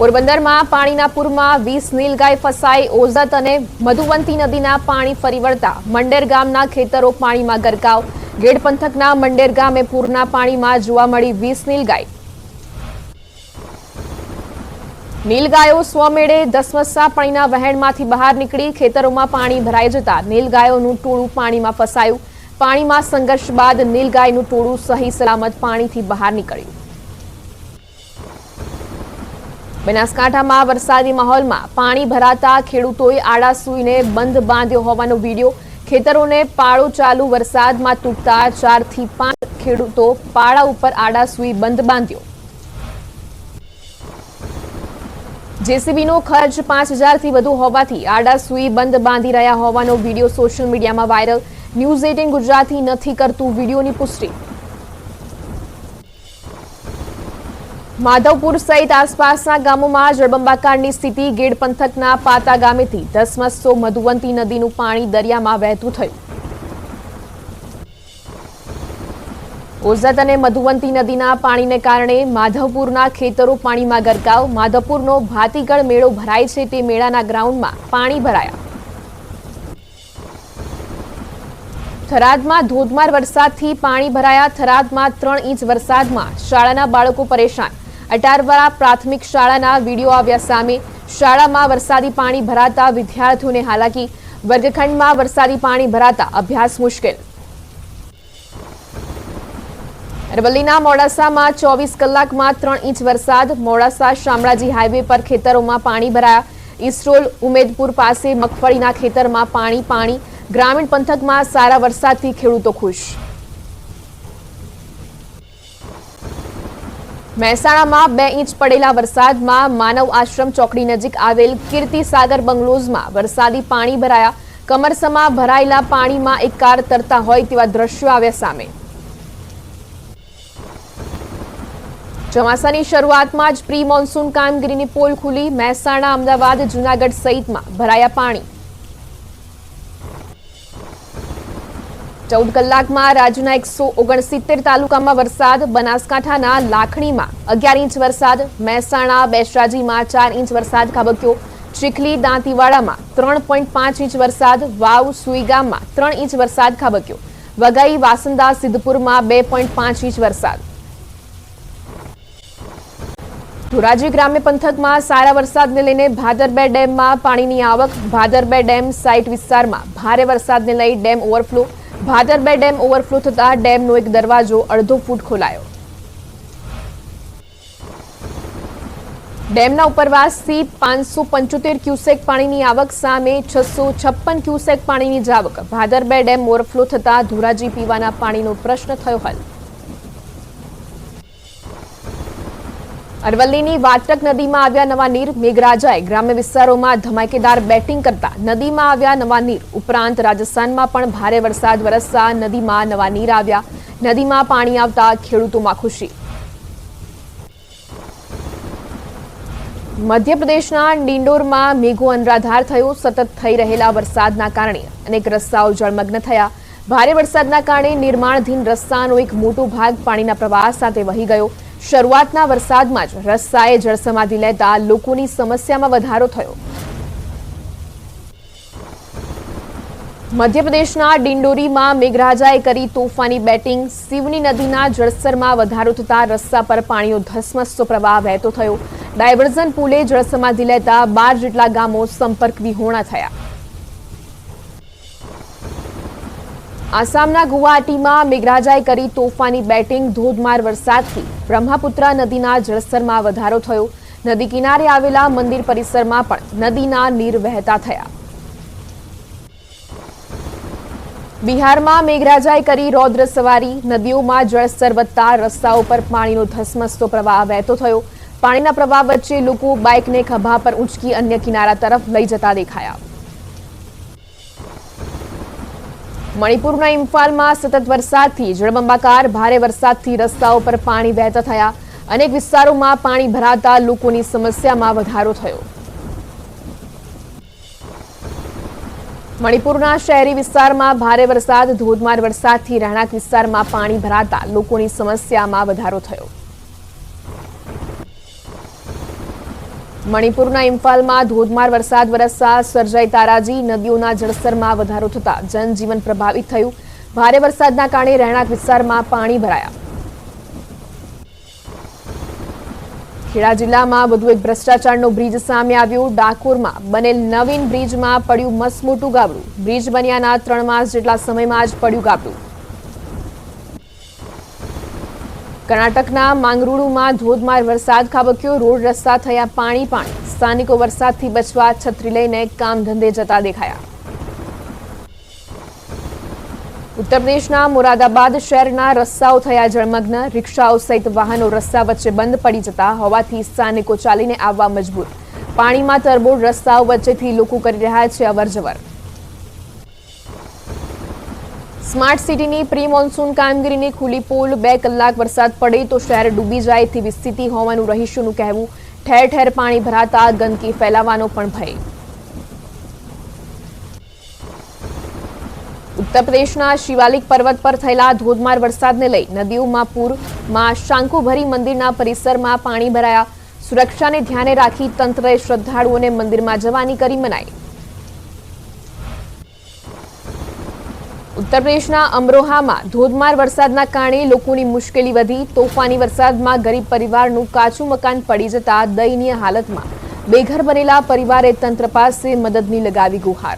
પોરબંદરમાં પાણીના પૂરમાં 20 નીલગાય ફસાઈ ઓઝત અને મધુવંતી નદીના પાણી ફરી વળતા મંડેર ગામના ખેતરો પાણીમાં ગરકાવ। ગેડ પંથકના મંડેર ગામે પૂરના પાણીમાં જોવા મળી 20 નીલગાય। નીલગાયો સ્વમેળે ધસમસતા પાણીના વહેણમાંથી બહાર નીકળી ખેતરોમાં પાણી ભરાઈ જતા નીલગાયોનું ટોળું પાણીમાં ફસાયું। પાણીમાં સંઘર્ષ બાદ નીલગાયનું ટોળું સહી સલામત પાણીથી બહાર નીકળ્યું। બનાસકાંઠામાં વરસાદી માહોલમાં પાણી ભરાતા ખેડૂતોએ આડા સૂઈને બંધ બાંધ્યો હોવાનો વિડીયો। ખેતરોને પાળો ચાલુ વરસાદમાં તૂટતા 4 થી 5 ખેડૂતો પાળા ઉપર આડા સૂઈ બંધ બાંધ્યો। જેસીબીનો ખર્ચ 5000 થી વધુ હોવાથી આડા સૂઈ બંધ બાંધી રહ્યા હોવાનો વિડીયો સોશિયલ મીડિયામાં વાયરલ। ન્યૂઝ 18 ગુજરાતી નથી કરતું વિડીયોની પુષ્ટિ। માધવપુર સહિત આસપાસના ગામોમાં જળબંબાકારની સ્થિતિ। ગેડ પંથકના પાતા ગામેથી ધસમસતો મધુવંતી નદીનું પાણી દરિયામાં વહેતું થયું। ઓઝત અને મધુવંતી નદીના પાણીને કારણે માધવપુરના ખેતરો પાણીમાં ગરકાવ। માધવપુરનો ભાતીગળ મેળો ભરાય છે તે મેળાના ગ્રાઉન્ડમાં પાણી ભરાયા। થરાદમાં ધોધમાર વરસાદથી પાણી ભરાયા। થરાદમાં 3 ઇંચ વરસાદમાં શાળાના બાળકો પરેશાન। અટારવાડા પ્રાથમિક શાળાના વિડીયો આવ્યા સામે। શાળામાં વરસાદી પાણી ભરાતા વિદ્યાર્થીઓને હાલાકી। વર્ગખંડમાં વરસાદી પાણી ભરાતા અભ્યાસ મુશ્કેલ। અરવલ્લીના મોડાસામાં 24 કલાકમાં 3 ઇંચ વરસાદ। મોડાસા શામળાજી હાઈવે પર ખેતરોમાં પાણી ભરાયા। ઇસ્રોલ ઉમેદપુર પાસે મગફળીના ખેતરમાં પાણી। ગ્રામીણ પંથકમાં સારા વરસાદથી ખેડૂતો ખુશ। મહેસાણામાં 2 ઇંચ પડેલા વરસાદમાં માનવ આશ્રમ ચોકડી નજીક આવેલ કીર્તિ સાગર બંગલોઝમાં વરસાદી પાણી ભરાયા। કમરસમાં ભરાયેલા પાણીમાં એક કાર તરતા હોય તેવા દ્રશ્યો આવ્યા સામે। ચોમાસાની શરૂઆતમાં જ પ્રી મોન્સૂન કામગીરીની પોલ ખુલી। મહેસાણા અમદાવાદ જૂનાગઢ સહિતમાં ભરાયા પાણી। 14 કલાકમાં રાજ્યના 169 તાલુકામાં વરસાદ। બનાસકાંઠાના લાખણીમાં 11 ઇંચ વરસાદ। મહેસાણા બેસરાજીમાં 4 ઇંચ વરસાદ ખાબક્યો। ચીખલી દાંતીવાડામાં 3.5 ઇંચ વરસાદ। વાવ સુઈગામમાં 3 ઇંચ વરસાદ ખાબક્યો। વઘઈ વાસંદા સિદ્ધપુરમાં 2.5 ઇંચ વરસાદ। ધોરાજી ગ્રામ્ય પંથકમાં સારા વરસાદને લઈને ભાદરબે ડેમમાં પાણીની આવક। ભાદરબે ડેમ સાઇટ વિસ્તારમાં ભારે વરસાદને લઈ ડેમ ઓવરફ્લો। ભાદરબે ડેમ ઓવરફ્લો થતા ડેમનો એક દરવાજો અડધો ફૂટ ખોલાયો। ડેમના ઉપરવાસથી 575 ક્યુસેક પાણીની આવક સામે 656 ક્યુસેક પાણીની જાવક। ભાદરબે ડેમ ઓવરફ્લો થતા ધોરાજી પીવાના પાણીનો પ્રશ્ન થયો હલ। અરવલ્લીની વાટક નદીમાં આવ્યા નવા નીર। મેઘરાજાએ ગ્રામ્ય વિસ્તારોમાં ધમાકેદાર બેટિંગ કરતા નદીમાં આવ્યા નવા નીર। ઉપરાંત રાજસ્થાનમાં પણ ભારે વરસાદ વરસતા નદીમાં નવા નીર આવ્યા। નદીમાં પાણી આવતા ખેડૂતોમાં ખુશી। મધ્યપ્રદેશના ડિંડોરમાં મેઘો અનરાધાર થયો। સતત થઈ રહેલા વરસાદના કારણે અનેક રસ્તાઓ જળમગ્ન થયા। ભારે વરસાદના કારણે નિર્માણાધીન રસ્તાનો એક મોટો ભાગ પાણીના પ્રવાહ સાથે વહી ગયો। શરૂઆતના વરસાદમાં જ રસ્તાએ જળસમાધિ લેતા લોકોની સમસ્યામાં વધારો થયો। મધ્યપ્રદેશના ડિંડોરીમાં મેઘરાજાએ કરી તોફાની બેટિંગ। શિવની નદીના જળસ્તરમાં વધારો થતા રસ્તા પર પાણીનો ધસમસતો પ્રવાહ વહેતો થયો। ડાયવર્ઝન પુલે જળસમાધિ લેતા 12 જેટલા ગામો સંપર્ક વિહોણા થયા। આસામના ગુવાહાટીમાં મેઘરાજાએ કરી તોફાની બેટિંગ। ધોધમાર વરસાદથી બ્રહ્મપુત્રા નદીના જળસ્તરમાં વધારો થયો। નદી કિનારે આવેલા મંદિર પરિસરમાં પણ નદીના નીર વહેતા થયા। બિહારમાં મેઘરાજાએ કરી રૌદ્ર સવારી। નદીઓમાં જળસ્તર વધતા રસ્તાઓ પર પાણીનો ધસમસતો પ્રવાહ વહેતો થયો। પાણીના પ્રવાહ વચ્ચે લોકો બાઇકને ખભા પર ઊંચકી અન્ય કિનારા તરફ લઈ જતા દેખાયા। મણિપુરના ઇમ્ફાલમાં સતત વરસાદથી જળબંબાકાર। ભારે વરસાદથી રસ્તાઓ પર પાણી વહેતા થયા। અનેક વિસ્તારોમાં પાણી ભરાતા લોકોની સમસ્યામાં વધારો થયો। મણિપુરના શહેરી વિસ્તારમાં ભારે વરસાદ। ધોધમાર વરસાદથી રહેણાંક વિસ્તારમાં પાણી ભરાતા લોકોની સમસ્યામાં વધારો થયો। મણિપુરના ઇમ્ફાલમાં ધોધમાર વરસાદ વરસતા સર્જાઈ તારાજી, નદીઓના જળસ્તરમાં વધારો થતા જનજીવન પ્રભાવિત થયું. ભારે વરસાદના કારણે રહેણાંક વિસ્તારમાં પાણી ભરાયા. ખેડા જિલ્લામાં વધુ એક ભ્રષ્ટાચારનો બ્રિજ સામે આવ્યો. ડાકોરમાં બનેલ નવીન બ્રિજમાં પડ્યું મસમોટું ગાબડું. બ્રિજ બન્યાના 3 માસ જેટલા સમયમાં જ પડ્યું ગાબડું. કર્ણાટકના માંગરુળુમાં ધોધમાર વરસાદ ખાબક્યો. રોડ રસ્તા થયા પાણી. સ્થાનિકો વરસાદથી બચવા છત્રી લઈને કામ ધંધે જતા દેખાયા. ઉત્તર પ્રદેશના મુરાદાબાદ શહેરના રસ્તાઓ થયા જળમગ્ન. રિક્ષાઓ સહિત વાહનો રસ્તા વચ્ચે બંધ પડી જતા હોવાથી સ્થાનિકો ચાલીને આવવા મજબૂર. પાણીમાં તરબોળ રસ્તાઓ વચ્ચેથી લોકો કરી રહ્યા છે અવરજવર. સ્માર્ટ સિટીની પ્રી મોન્સૂન કામગીરીની ખુલ્લી પોલ. 2 કલાક વરસાદ પડે તો શહેર ડૂબી જાય તેવી સ્થિતિ હોવાનું રહીશોનું કહેવું. ઠેર ઠેર પાણી ભરાતા ગંદકી ફેલાવાનો પણ ભય. ઉત્તર પ્રદેશના શિવાલિક પર્વત પર થયેલા ધોધમાર વરસાદને લઈ નદીઓમાં પૂર. માં શાંકુભરી મંદિરના પરિસરમાં પાણી ભરાયા. સુરક્ષાને ધ્યાને રાખી તંત્રએ શ્રદ્ધાળુઓને મંદિરમાં જવાની કરી મનાઈ. ઉત્તર પ્રદેશના અમરોહામાં ધોધમાર વરસાદના કારણે લોકોની મુશ્કેલી વધી. તોફાની વરસાદમાં ગરીબ પરિવારનું કાચું મકાન પડી જતા દયનીય હાલતમાં બેઘર બનેલા પરિવારે તંત્ર પાસે મદદની લગાવી ગુહાર.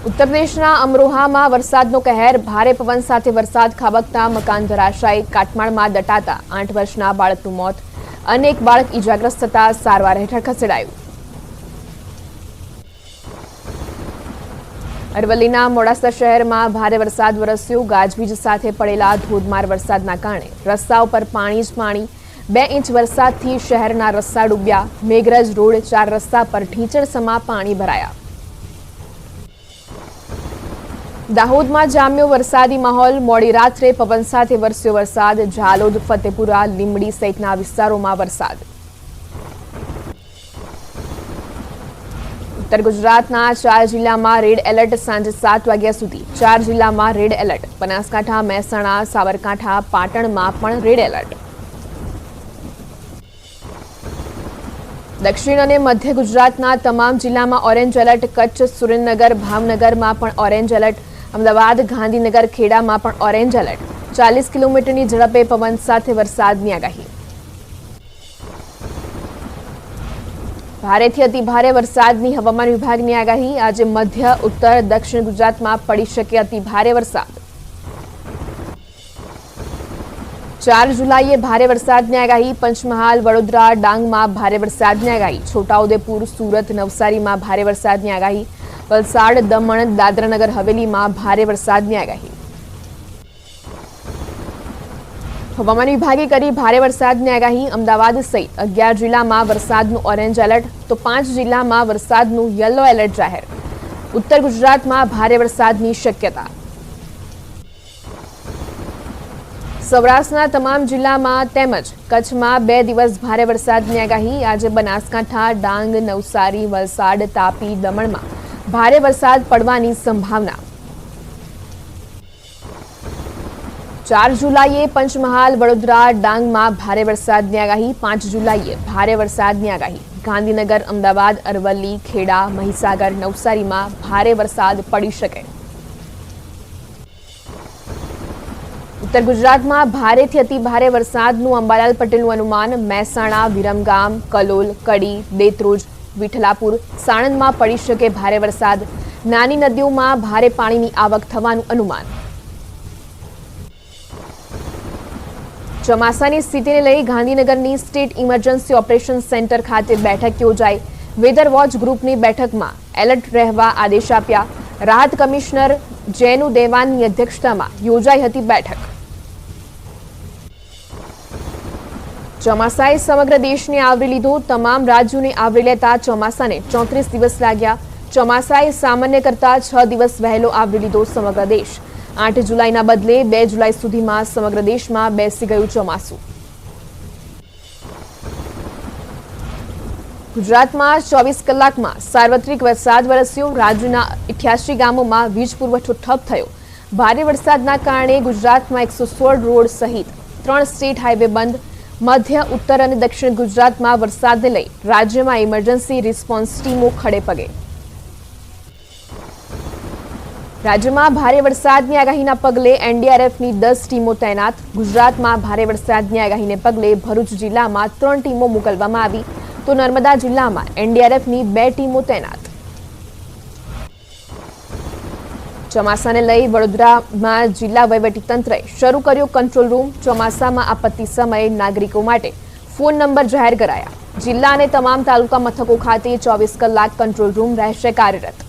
ઉત્તર પ્રદેશના અમરોહામાં વરસાદનો કહેર. ભારે પવન સાથે વરસાદ ખાબકતા મકાન ધરાશાયી. કાટમાળમાં દટાતા 8 વર્ષના બાળકનું મોત. અનેક બાળક ઈજાગ્રસ્ત થતા સારવાર હેઠળ ખસેડાયું. અરવલ્લીના મોડાસા શહેરમાં ભારે વરસાદ વરસ્યો. ગાજવીજ સાથે પડેલા ધોધમાર વરસાદના કારણે રસ્તાઓ પર પાણી જ પાણી. 2 ઇંચ વરસાદથી શહેરના રસ્તા ડૂબ્યા. મેઘરજ રોડ 4 રસ્તા પર ઢીંચણસમા પાણી ભરાયા. દાહોદમાં જામ્યો વરસાદી માહોલ. મોડી રાત્રે પવન સાથે વરસ્યો વરસાદ. ઝાલોદ, ફતેપુરા, લીંબડી સહિતના વિસ્તારોમાં વરસાદ. ઉત્તર ગુજરાતના 4 જિલ્લામાં રેડ એલર્ટ. સાંજે 7 વાગ્યા સુધી 4 જિલ્લામાં રેડ એલર્ટ. બનાસકાંઠા, મહેસાણા, સાબરકાંઠા, પાટણમાં પણ રેડ એલર્ટ. દક્ષિણ અને મધ્ય ગુજરાતના તમામ જિલ્લામાં ઓરેન્જ એલર્ટ. કચ્છ, સુરેન્દ્રનગર, ભાવનગરમાં પણ ઓરેન્જ એલર્ટ. અમદાવાદ, ગાંધીનગર, ખેડામાં પણ ઓરેન્જ એલર્ટ. 40 કિલોમીટરની ઝડપે પવન સાથે વરસાદની આગાહી. ભારેથી અતિ ભારે વરસાદની હવામાન વિભાગની આગાહી. આજે મધ્ય, ઉત્તર, દક્ષિણ ગુજરાતમાં પડી શકે અતિ ભારે વરસાદ. 4 જુલાઈએ ભારે વરસાદની આગાહી. પંચમહાલ, વડોદરા, ડાંગમાં ભારે વરસાદની આગાહી. છોટાઉદેપુર, સુરત, નવસારીમાં ભારે વરસાદની આગાહી. વલસાડ, દમણ, દાદરાનગર હવેલીમાં ભારે વરસાદની આગાહી. હવામાન વિભાગે કરી ભારે વરસાદની આગાહી. અમદાવાદ સહિત 11 જિલ્લામાં વરસાદનું ઓરેન્જ એલર્ટ તો 5 જિલ્લામાં વરસાદનું યલો એલર્ટ જાહેર. ઉત્તર ગુજરાતમાં ભારે વરસાદની શક્યતા. સૌરાષ્ટ્રના તમામ જિલ્લામાં તેમજ કચ્છમાં 2 દિવસ ભારે વરસાદની આગાહી. આજે બનાસકાંઠા, ડાંગ, નવસારી, વલસાડ, તાપી, દમણમાં ભારે વરસાદ પડવાની સંભાવના. 4 જુલાઈએ પંચમહાલ, વડોદરા, ડાંગમાં ભારે વરસાદની આગાહી. 5 જુલાઈએ ભારે વરસાદની આગાહી. ગાંધીનગર, અમદાવાદ, અરવલ્લી, ખેડા, મહીસાગર, નવસારીમાં ભારે વરસાદ પડી શકે. ઉત્તર ગુજરાતમાં ભારેથી અતિ ભારે વરસાદનું અંબાલાલ પટેલનું અનુમાન. મહેસાણા, વિરમગામ, કલોલ, કડી, દેત્રોજ, વિઠલાપુર, સાણંદમાં પડી શકે ભારે વરસાદ. નાની નદીઓમાં ભારે પાણીની આવક થવાનું અનુમાન. ચોમાસાની સ્થિતિને લઈ ગાંધીનગરની સ્ટેટ ઇમરજન્સી ઓપરેશન સેન્ટર ખાતે બેઠક યોજાઈ. વેધર વોચ ગ્રુપની બેઠકમાં એલર્ટ રહેવા આદેશ આપ્યા. રાહત કમિશનર જેનુ દેવાનની અધ્યક્ષતામાં યોજાઈ હતી બેઠક. ચોમાસાએ સમગ્ર દેશને આવરી લીધો. તમામ રાજ્યોને આવરી લેતા ચોમાસાને 34 દિવસ લાગ્યા. ચોમાસાએ સામાન્ય કરતા 6 દિવસ વહેલો આવરી લીધો સમગ્ર દેશ. 8 જુલાઈના બદલે 2 જુલાઈ સુધીમાં સમગ્ર દેશમાં બેસી ગયું ચોમાસું. ગુજરાતમાં 24 કલાકમાં સાર્વત્રિક વરસાદ વરસ્યો. રાજ્યના 88 ગામોમાં વીજ પુરવઠો ઠપ થયો. ભારે વરસાદના કારણે ગુજરાતમાં 116 રોડ સહિત 3 સ્ટેટ હાઈવે બંધ. મધ્ય, ઉત્તર અને દક્ષિણ ગુજરાતમાં વરસાદને લઈ રાજ્યમાં ઇમરજન્સી રિસ્પોન્સ ટીમો ખડે પગે. રાજ્યમાં ભારે વરસાદની આગાહીના પગલે એનડીઆરએફની 10 ટીમો તૈનાત. ગુજરાતમાં ભારે વરસાદની આગાહીને પગલે ભરૂચ જિલ્લામાં 3 ટીમો મોકલવામાં આવી, તો નર્મદા જિલ્લામાં એનડીઆરએફની 2 ટીમો તૈનાત. ચોમાસાને લઈ વડોદરામાં જિલ્લા વહીવટીતંત્રએ શરૂ કર્યો કંટ્રોલ રૂમ. ચોમાસામાં આપત્તિ સમયે નાગરિકો માટે ફોન નંબર જાહેર કરાયા. જિલ્લા અને તમામ તાલુકા મથકો ખાતે 24 કલાક કંટ્રોલ રૂમ રહેશે કાર્યરત.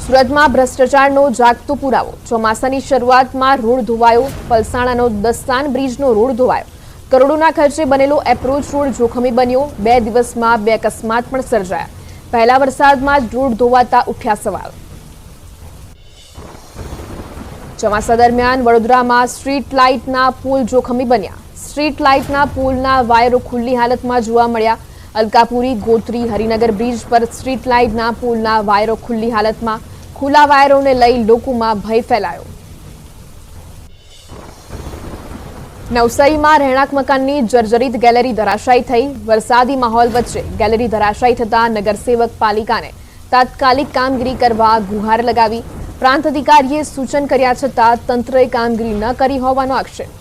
સુરતમાં ભ્રષ્ટાચારનો જાગતો પુરાવો. ચોમાસાની શરૂઆતમાં રોડ ધોવાયો. પલસાણાનો દસ્તાન બ્રિજનો રોડ ધોવાયો. કરોડોના ખર્ચે બનેલો એપ્રોચ રોડ જોખમી બન્યો. 2 દિવસમાં 2 અકસ્માત પણ સર્જાયા. પહેલા વરસાદમાં જ રોડ ધોવાતા ઉઠ્યા સવાલ. ચોમાસા દરમિયાન વડોદરામાં સ્ટ્રીટ લાઇટના પુલ જોખમી બન્યા. સ્ટ્રીટ લાઇટના પુલના વાયરો ખુલ્લી હાલતમાં જોવા મળ્યા. અલકાપુરી, ગોત્રી, હરિનગર બ્રિજ પર સ્ટ્રીટ લાઇટના પુલના વાયરો ખુલ્લી હાલતમાં. ખુલ્લા વાયરોને લઈ લોકોમાં ભય ફેલાયો. નવસારીમાં રહેણાંક મકાનની જર્જરિત ગેલેરી ધરાશાયી થઈ. વરસાદી માહોલ વચ્ચે ગેલેરી ધરાશાયી થતા નગરસેવક પાલિકાને તાત્કાલિક કામગીરી કરવા ગુહાર લગાવી. પ્રાંત અધિકારીએ સૂચન કર્યા છતાં તંત્રએ કામગીરી ન કરી હોવાનો આક્ષેપ.